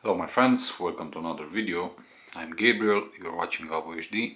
Hello my friends, welcome to another video. I'm Gabriel, you're watching Gabo HD,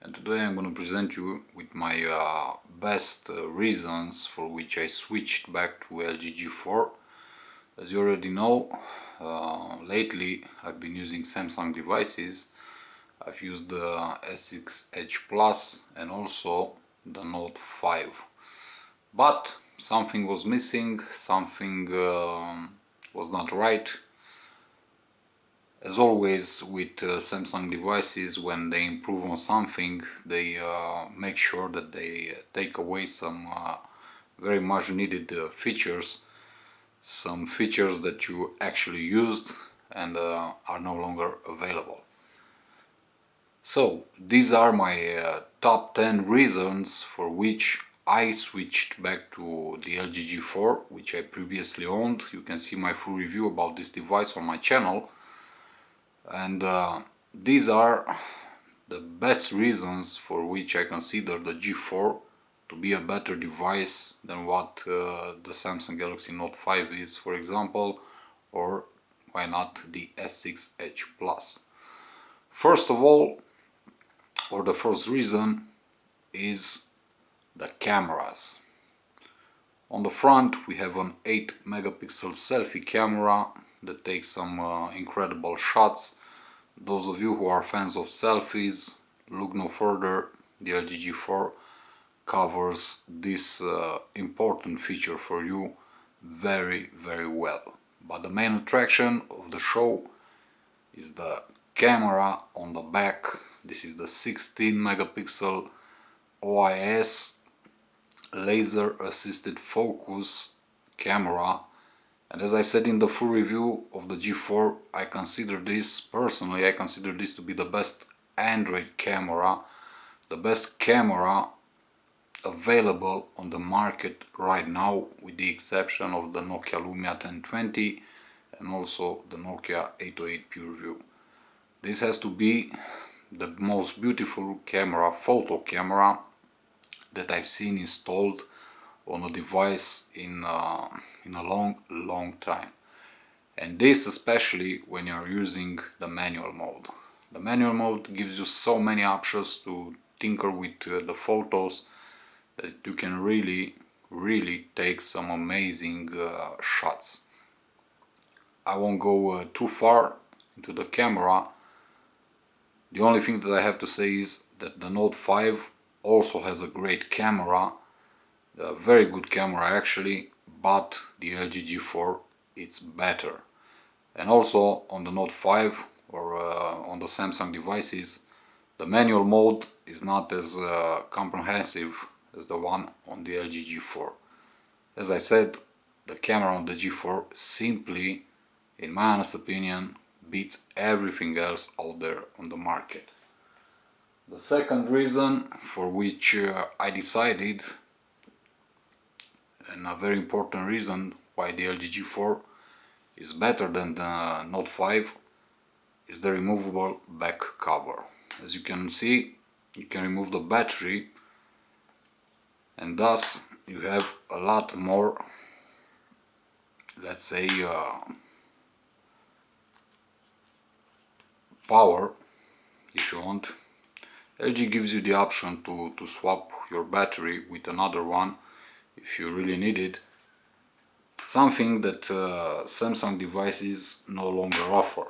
and today I'm going to present you with my best reasons for which I switched back to LG G4. As you already know, lately I've been using Samsung devices. I've used the S6 Edge Plus and also the Note 5. But something was missing, something was not right. As always with Samsung devices, when they improve on something, they make sure that they take away some very much needed features, some features that you actually used and are no longer available. So these are my top 10 reasons for which I switched back to the LG G4, which I previously owned. You can see my full review about this device on my channel. And these are the best reasons for which I consider the G4 to be a better device than what the Samsung Galaxy Note 5 is, for example, or why not the S6 Edge Plus. First of all, or the first reason, is the cameras. On the front we have an 8 megapixel selfie camera that takes some incredible shots. Those of you who are fans of selfies, look no further. The LG G4 covers this important feature for you very well. But the main attraction of the show is the camera on the back. This is the 16 megapixel OIS laser assisted focus camera, and as I said in the full review of the G4, I consider this to be the best Android camera, the best camera available on the market right now, with the exception of the Nokia Lumia 1020 and also the Nokia 808 PureView. This has to be the most beautiful camera, photo camera, that I've seen installed on a device in a long time. And this especially when you're using the manual mode. The manual mode gives you so many options to tinker with the photos that you can really take some amazing shots. I won't go too far into the camera. The only thing that I have to say is that the Note 5 also has a great camera, a very good camera actually, but the LG G4 it's better. And also on the Note 5 or on the Samsung devices, the manual mode is not as comprehensive as the one on the LG G4. As I said, the camera on the G4 simply, in my honest opinion, beats everything else out there on the market. The second reason for which I decided, and a very important reason why the LG G4 is better than the Note 5, is the removable back cover. As you can see, you can remove the battery and thus you have a lot more, let's say, power if you want. LG gives you the option to swap your battery with another one if you really need it, something that Samsung devices no longer offer.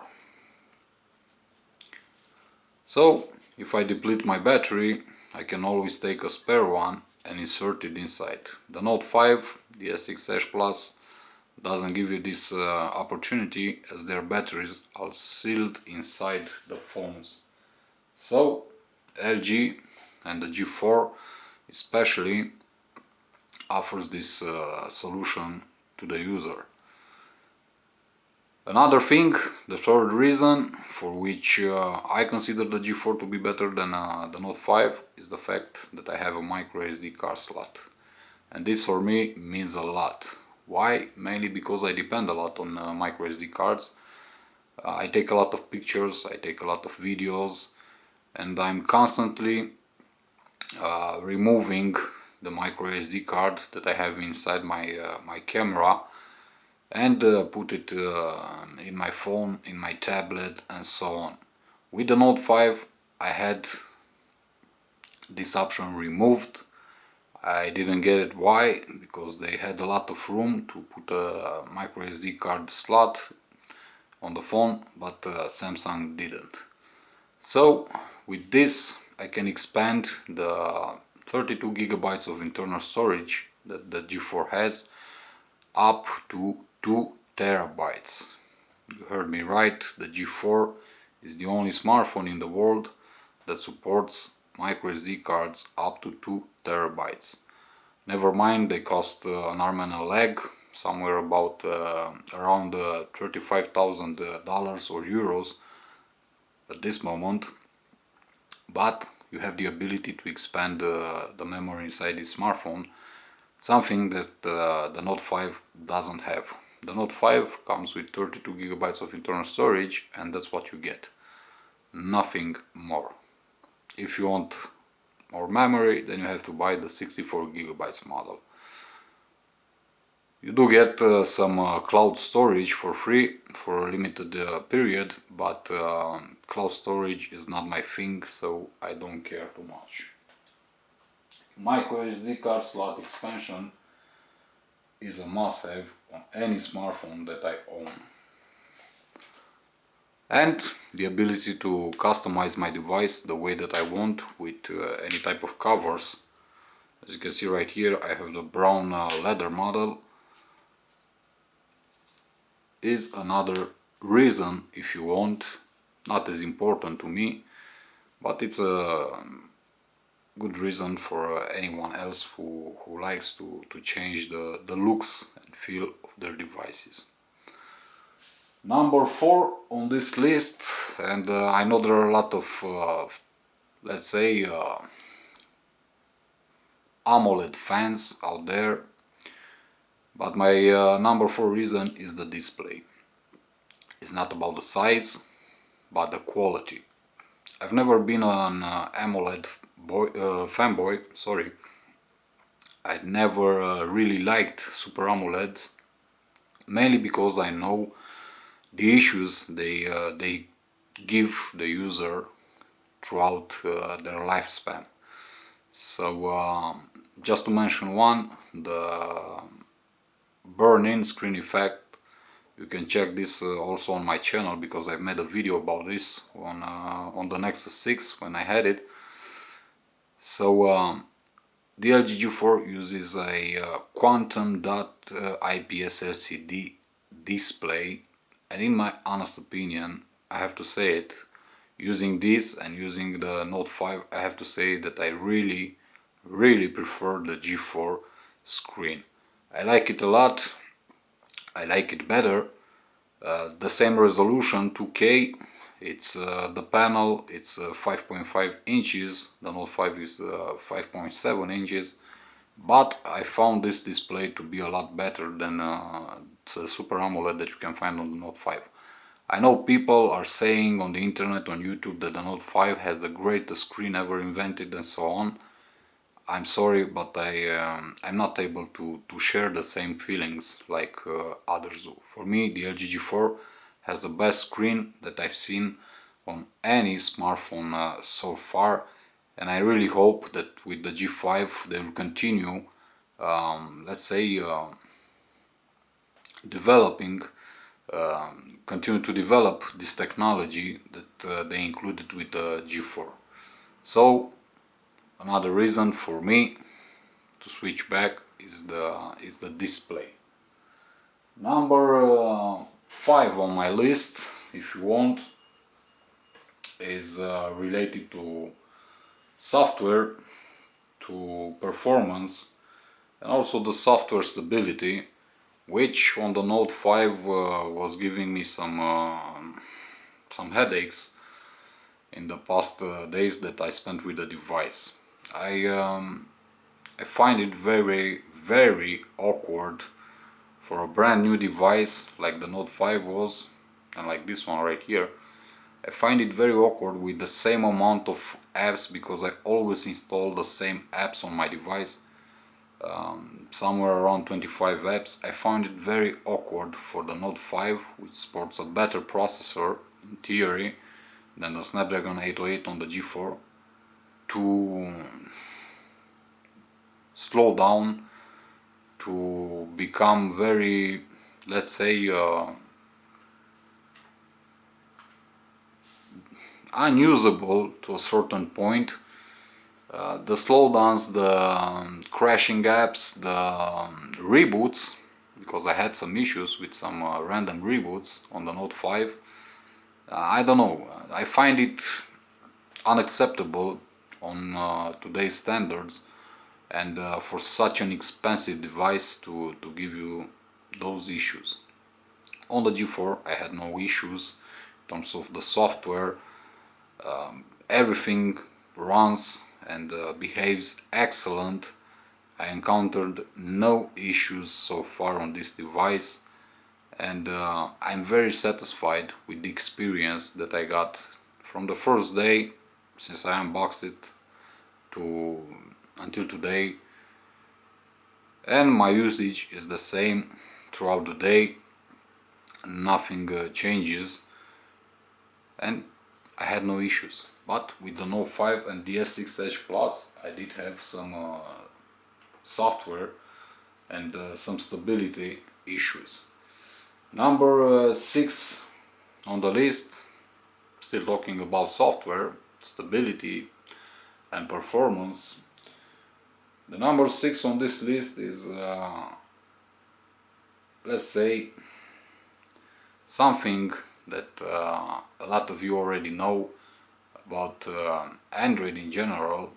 So if I deplete my battery, I can always take a spare one and insert it inside. The Note 5, the S6 Edge Plus, doesn't give you this opportunity, as their batteries are sealed inside the phones. So LG and the G4 especially offers this solution to the user. Another thing, the third reason for which I consider the G4 to be better than the Note 5 is the fact that I have a micro SD card slot. And this for me means a lot. Why? Mainly because I depend a lot on micro SD cards. I take a lot of pictures, I take a lot of videos, and I'm constantly removing the micro SD card that I have inside my camera and put it in my phone, in my tablet, and so on. With the Note 5 I had this option removed. I didn't get it. Why? Because they had a lot of room to put a micro SD card slot on the phone, but Samsung didn't. So with this I can expand the 32 gigabytes of internal storage that the G4 has up to 2 terabytes. You heard me right, the G4 is the only smartphone in the world that supports micro SD cards up to 2 terabytes. Never mind, they cost an arm and a leg, somewhere about around $35,000 or euros at this moment, but you have the ability to expand the memory inside this smartphone, something that the Note 5 doesn't have. The Note 5 comes with 32 gigabytes of internal storage, and that's what you get, nothing more. If you want more memory, then you have to buy the 64 gigabytes model. You do get some cloud storage for free for a limited period, but cloud storage is not my thing, so I don't care too much. Micro SD card slot expansion is a must-have on any smartphone that I own. And the ability to customize my device the way that I want with any type of covers. As you can see right here, I have the brown leather model. Is another reason, if you want, not as important to me, but it's a good reason for anyone else who likes to change the looks and feel of their devices. Number 4 on this list, and I know there are a lot of, let's say, AMOLED fans out there, but my number 4 reason is the display. It's not about the size, but the quality. I've never been an AMOLED fanboy, sorry. I never really liked Super AMOLED, mainly because I know the issues they give the user throughout their lifespan. So just to mention one, the burn-in screen effect. You can check this also on my channel, because I've made a video about this on the Nexus 6 when I had it. So the LG G4 uses a quantum dot IPS LCD display, and in my honest opinion, I have to say it, using this and using the Note 5, I have to say that I really prefer the G4 screen. I like it a lot. I like it better. The same resolution, 2K. It's the panel. It's 5.5 inches. The Note 5 is 5.7 inches. But I found this display to be a lot better than the Super AMOLED that you can find on the Note 5. I know people are saying on the internet, on YouTube, that the Note 5 has the greatest screen ever invented and so on. I'm sorry, but I'm not able to share the same feelings like others do. For me, the LG G4 has the best screen that I've seen on any smartphone so far, and I really hope that with the G5 they will continue, let's say, continue to develop this technology that they included with the G4. So another reason for me to switch back is the display. Number 5 on my list, if you want, is related to software, to performance, and also the software stability, which on the Note 5 was giving me some headaches in the past days that I spent with the device. I find it very awkward for a brand new device like the Note 5 was, and like this one right here. I find it very awkward with the same amount of apps, because I always install the same apps on my device. somewhere around 25 apps. I found it very awkward for the Note 5, which sports a better processor in theory than the Snapdragon 808 on the G4, to slow down, to become very, let's say, unusable to a certain point. The slowdowns, the crashing apps, the reboots, because I had some issues with some random reboots on the Note 5. I don't know, I find it unacceptable on today's standards, and for such an expensive device to give you those issues. On the G4 I had no issues in terms of the software. Everything runs and behaves excellent. I encountered no issues so far on this device, and I'm very satisfied with the experience that I got from the first day since I unboxed it to until today, and my usage is the same throughout the day. Nothing changes, and I had no issues. But with the Note 5 and the S6 Edge Plus, I did have some software and some stability issues. Number 6 on the list, still talking about software, stability and performance. The number 6 on this list is, let's say, something that a lot of you already know about Android in general,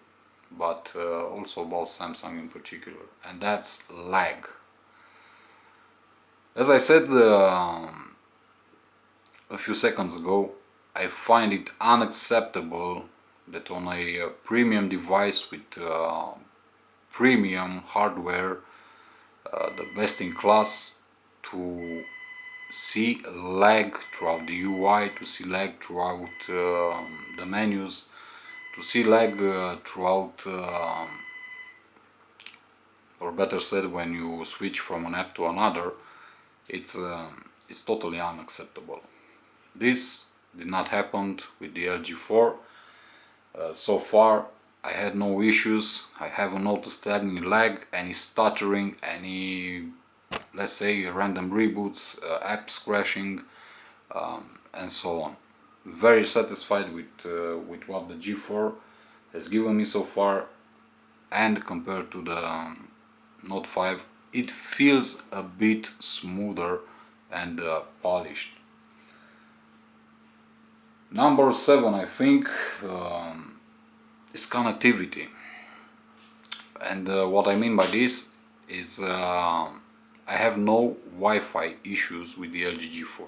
but also about Samsung in particular, and that's lag. As I said a few seconds ago, I find it unacceptable that on a premium device with premium hardware, the best in class, to see lag throughout the UI, to see lag throughout the menus, to see lag throughout, or better said, when you switch from an app to another. It's totally unacceptable. This did not happen with the LG 4. So far I had no issues. I haven't noticed any lag, any stuttering, any, let's say, random reboots, apps crashing, and so on. Very satisfied with what the G4 has given me so far, and compared to the Note 5, it feels a bit smoother and polished. Number 7, I think, is connectivity. And what I mean by this is I have no Wi-Fi issues with the LG G4.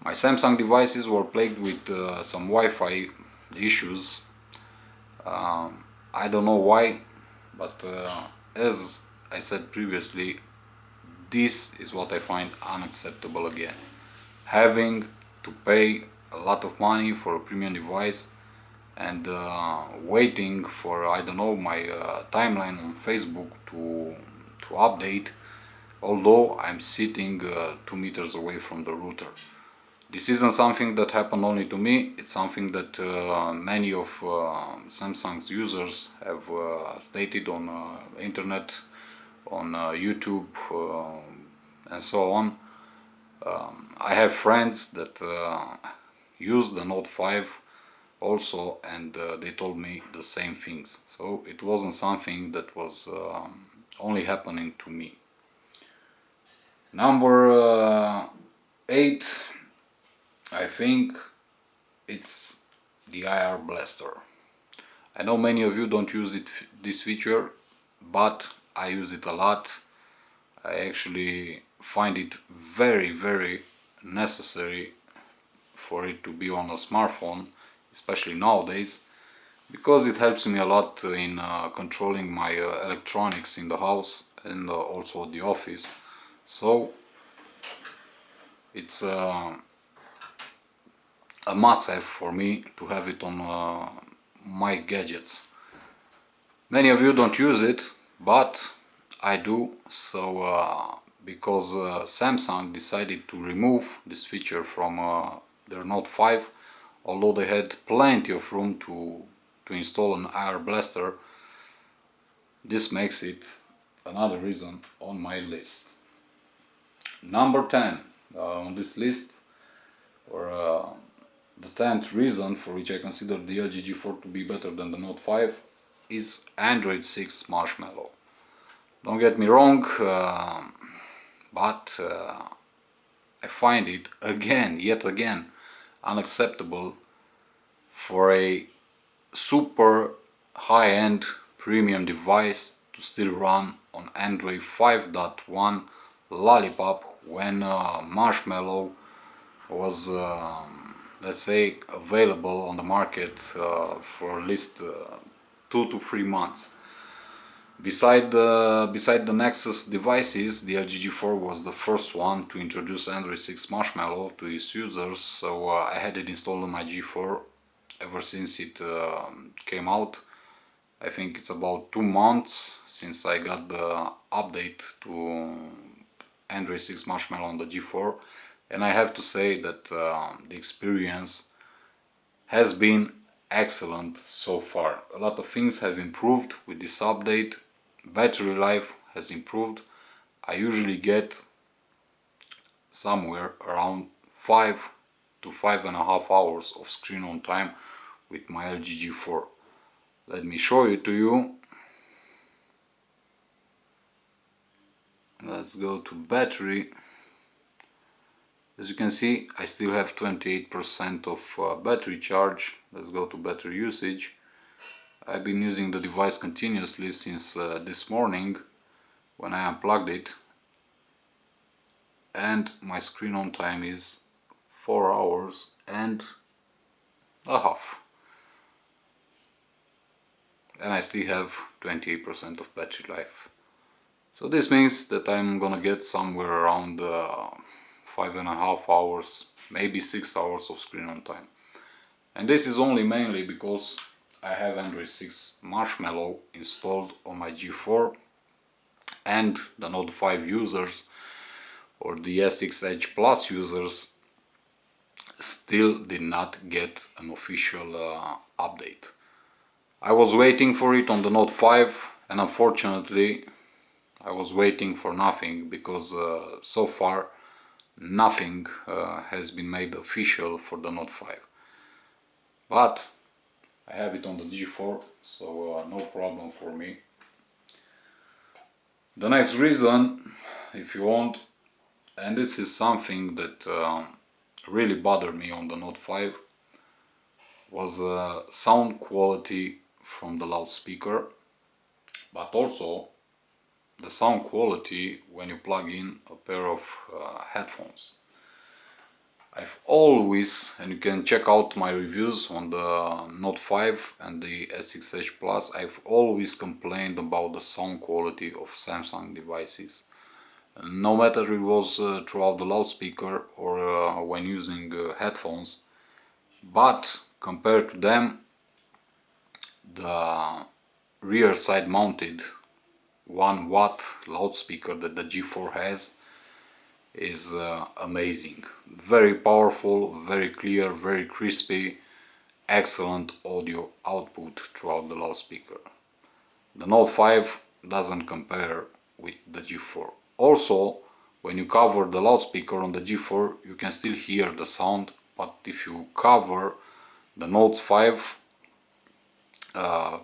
My Samsung devices were plagued with some Wi-Fi issues. I don't know why, but as I said previously, this is what I find unacceptable again. Having to pay a lot of money for a premium device and waiting for, I don't know, my timeline on Facebook to update, although I'm sitting 2 meters away from the router. This isn't something that happened only to me, it's something that many of Samsung's users have stated on internet, on YouTube, and so on. I have friends that use the Note 5 also, and they told me the same things. So it wasn't something that was only happening to me. Number 8, I think it's the IR Blaster. I know many of you don't use this feature, but I use it a lot. I actually find it very, very necessary for it to be on a smartphone, especially nowadays, because it helps me a lot in controlling my electronics in the house and also the office. So it's a must-have for me to have it on my gadgets. Many of you don't use it, but I do so because Samsung decided to remove this feature from their Note 5, although they had plenty of room to install an AR blaster. This makes it another reason on my list. Number 10 on this list, or the 10th reason for which I consider the LG G4 to be better than the Note 5, is Android 6 Marshmallow. Don't get me wrong, but I find it yet again, unacceptable for a super high-end premium device to still run on Android 5.1 Lollipop when Marshmallow was, let's say, available on the market for at least 2 to 3 months. Beside the Nexus devices, the LG G4 was the first one to introduce Android 6 Marshmallow to its users, so I had it installed on my G4 ever since it came out. I think it's about 2 months since I got the update to Android 6 Marshmallow on the G4, and I have to say that the experience has been excellent so far. A lot of things have improved with this update. Battery life has improved. I usually get somewhere around 5 to 5.5 hours of screen on time with my LG G4. Let me show it to you. Let's go to battery. As you can see, I still have 28% of battery charge. Let's go to battery usage. I've been using the device continuously since this morning when I unplugged it, and my screen on time is 4 hours and a half, and I still have 28% of battery life. So this means that I'm gonna get somewhere around 5.5 hours, maybe 6 hours of screen on time. And this is only mainly because I have Android 6 Marshmallow installed on my G4, and the Note 5 users or the S6 Edge Plus users still did not get an official update. I was waiting for it on the Note 5, and unfortunately I was waiting for nothing, because so far nothing has been made official for the Note 5. But I have it on the G4, so no problem for me. The next reason, if you want, and this is something that really bothered me on the Note 5, was sound quality from the loudspeaker, but also the sound quality when you plug in a pair of headphones. I've always, and you can check out my reviews on the Note 5 and the S6 Edge Plus, I've always complained about the sound quality of Samsung devices. No matter it was throughout the loudspeaker or when using headphones, but compared to them, the rear side mounted 1 watt loudspeaker that the G4 has is amazing. Very powerful, very clear, very crispy, excellent audio output throughout the loudspeaker. The Note 5 doesn't compare with the G4. Also, when you cover the loudspeaker on the G4, you can still hear the sound, but if you cover the Note 5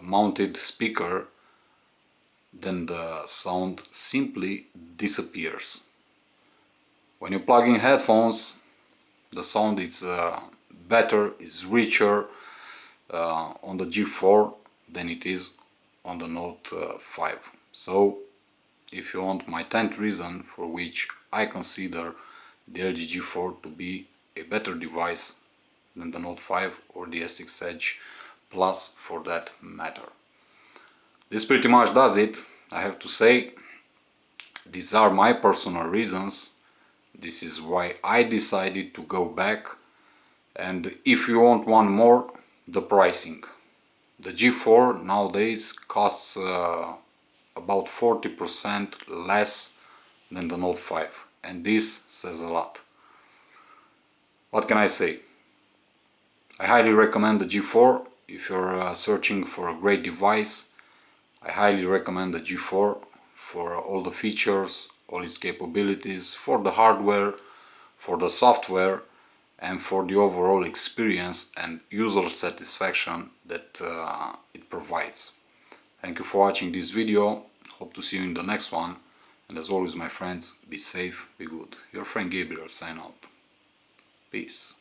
mounted speaker, then the sound simply disappears. When you plug in headphones, the sound is better, is richer on the G4 than it is on the Note 5. So if you want my 10th reason for which I consider the LG G4 to be a better device than the Note 5 or the S6 Edge Plus for that matter. This pretty much does it. I have to say, these are my personal reasons. This is why I decided to go back. And if you want one more, the pricing. The G4 nowadays costs about 40% less than the Note 5, and this says a lot. What can I say? I highly recommend the G4 if you're searching for a great device. I highly recommend the G4 for all the features, all its capabilities, for the hardware, for the software, and for the overall experience and user satisfaction that it provides. Thank you for watching this video. Hope to see you in the next one. And as always, my friends, be safe, be good. Your friend Gabriel sign out. Peace.